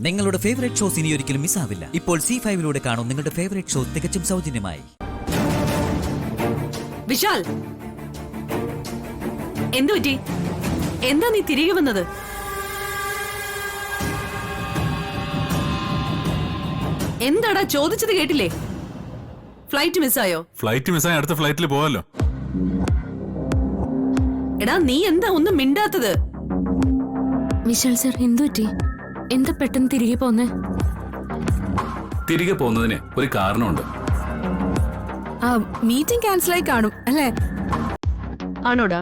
നിങ്ങളുടെ favourite shows ഇനി ഒരിക്കലും മിസ്സാവില്ല. ഇപ്പോൾ C5 കാണും നിങ്ങളുടെ ഫേവറേറ്റ് ഷോ തികച്ചും സൗജന്യമായി. വിശാൽ, എന്തു പറ്റി? എന്താ നീ തിരികെ വന്നത്? എന്താടാ ചോദിച്ചത് കേട്ടില്ലേ? ഫ്ലൈറ്റ് മിസ്സായോ? ഫ്ലൈറ്റ് മിസ്സായി അടുത്ത ഫ്ലൈറ്റിൽ പോവാലോ. എടാ നീ എന്താ ഒന്നും മിണ്ടാത്തത്? വിശാൽ സർ, എന്തു പറ്റി? എന്താ പെട്ടെന്ന് തിരികെ പോന്നേ? തിരികെ പോകുന്നതിന് ഒരു കാരണമുണ്ട്. മീറ്റിംഗ് ക്യാൻസലായി കാണും അല്ലേ? ആണോടാ?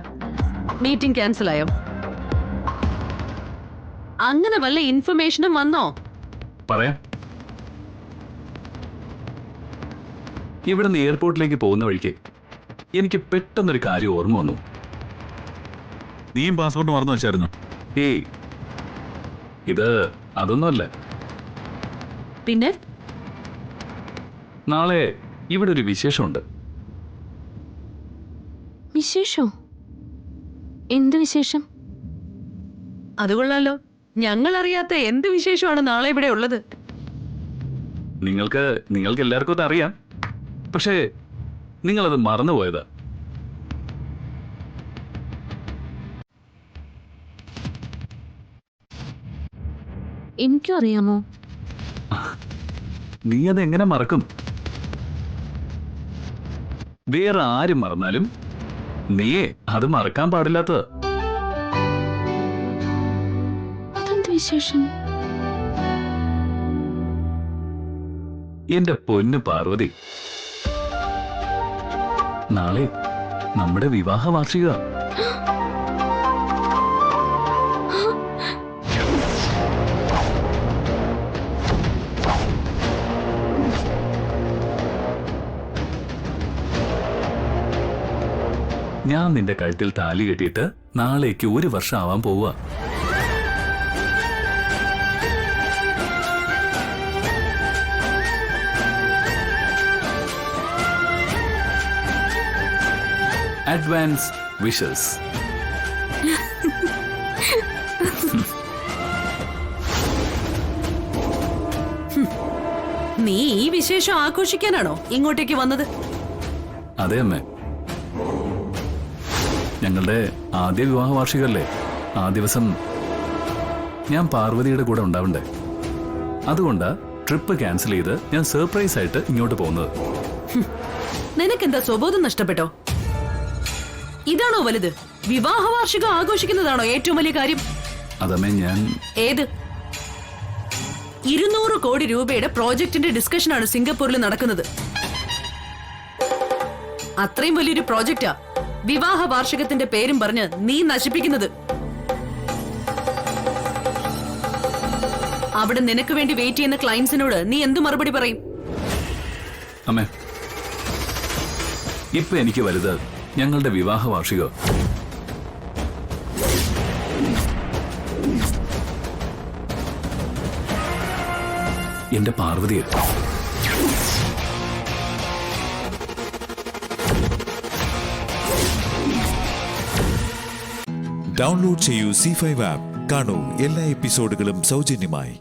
മീറ്റിംഗ് ക്യാൻസൽ ആയോ? അങ്ങനെ വല്ല ഇൻഫർമേഷനും വന്നോ? പറയാം. ഇവിടെ നിന്ന് എയർപോർട്ടിലേക്ക് പോകുന്ന വഴിക്ക് എനിക്ക് പെട്ടെന്നൊരു കാര്യം ഓർമ്മ വന്നു. നീയും പാസ്പോർട്ട് മറന്നു വെച്ചായിരുന്നു? ഏയ്, ഇത് അതൊന്നുമല്ല. പിന്നെ നാളെ ഇവിടെ ഒരു വിശേഷമുണ്ട്. വിശേഷോ? എന്ത് വിശേഷം? അതുകൊള്ളാലോ. ഞങ്ങൾ അറിയാത്ത എന്ത് വിശേഷമാണ് നാളെ ഇവിടെ ഉള്ളത്? നിങ്ങൾക്ക് എല്ലാവർക്കും അത് അറിയാം. പക്ഷേ നിങ്ങളത് മറന്നുപോയതാ. എനിക്കും അറിയാമോ? നീ അത് എങ്ങനെ മറക്കും? വേറെ ആരും മറന്നാലും നീയേ അത് മറക്കാൻ പാടില്ലാത്തത്. അതെന്ത് വിശേഷം? എന്റെ പൊന്നു പാർവതി, നാളെ നമ്മുടെ വിവാഹ വാർഷിക. ഞാൻ നിന്റെ കഴുത്തിൽ താലി കെട്ടിയിട്ട് നാളേക്ക് 1 വർഷം ആവാൻ പോവുക. Advance wishes. നീ ഈ വിശേഷം ആഘോഷിക്കാനാണോ ഇങ്ങോട്ടേക്ക് വന്നത്? അതെ അമ്മേ, ഞങ്ങളുടെ ആദ്യ വിവാഹ വാർഷികല്ലേ. ആ ദിവസം ഞാൻ പാർവതിയുടെ കൂടെ ഉണ്ടാവണ്ടേ. അതുകൊണ്ടാ ട്രിപ്പ് ക്യാൻസൽ ചെയ്ത് ഞാൻ സർപ്രൈസ് ആയിട്ട് ഇങ്ങോട്ട് പോകുന്നത്. നിനക്കെന്താ സ്വബോധം നഷ്ടപ്പെട്ടോ? ഇതാണോ വലുത്? വിവാഹ വാർഷികം ആഘോഷിക്കുന്നതാണോ ഏറ്റവും വലിയ കാര്യം? അതമ്മേ, ഞാൻ ഏത് 200 കോടി രൂപയുടെ പ്രോജക്ടിന്റെ ഡിസ്കഷനാണ് സിംഗപ്പൂരിൽ നടക്കുന്നത്. അത്രയും വലിയൊരു പ്രോജക്റ്റാ വിവാഹ വാർഷികത്തിന്റെ പേരും പറഞ്ഞ് നീ നശിപ്പിക്കുന്നത്. അവിടെ നിനക്ക് വേണ്ടി വെയിറ്റ് ചെയ്യുന്ന ക്ലയൻസിനോട് നീ എന്തു മറുപടി പറയും? അമ്മേ, ഇപ്പൊ എനിക്ക് വലുത് ഞങ്ങളുടെ വിവാഹ വാർഷികം. എന്റെ പാർവതിയെ. ഡൗൺലോഡ് ചെയ്യൂ C5 ആപ്പ്. കാണൂ എല്ലാ എപ്പിസോഡുകളും സൗജന്യമായി.